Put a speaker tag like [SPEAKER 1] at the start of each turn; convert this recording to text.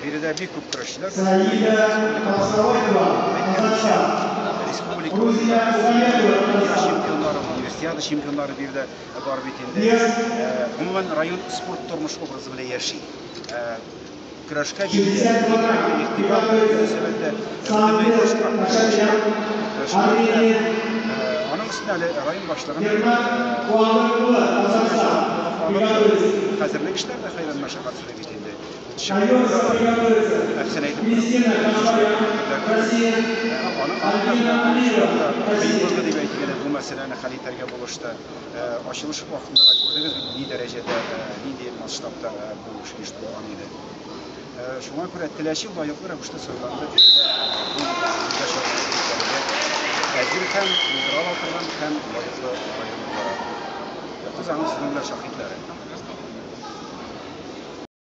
[SPEAKER 1] Bir de bir kup kırışlar. Respublika şampiyonları, üniversitede şampiyonları bir de var bitinde. Umuman rayon spor turmuş obrazı bile yaşıyor. Kırışka bir ihtimal münasebette onun üstüne rayon başlarının hazırlık işlerinde hayran meşakkat sürebitinde. Hepsine eğitim bu meseleni hali tergib oluştu. Açılış vaktinde de gördüğünüz gibi bir derecede lider maçlarda buluşmuştu o anıydı. Şuna göre telaşi layıklı rəvişdə söyləndi. Əzir həm liberal atırdan, həm layıqlı rayonlara. Yatız anı sizinlə şahidləri.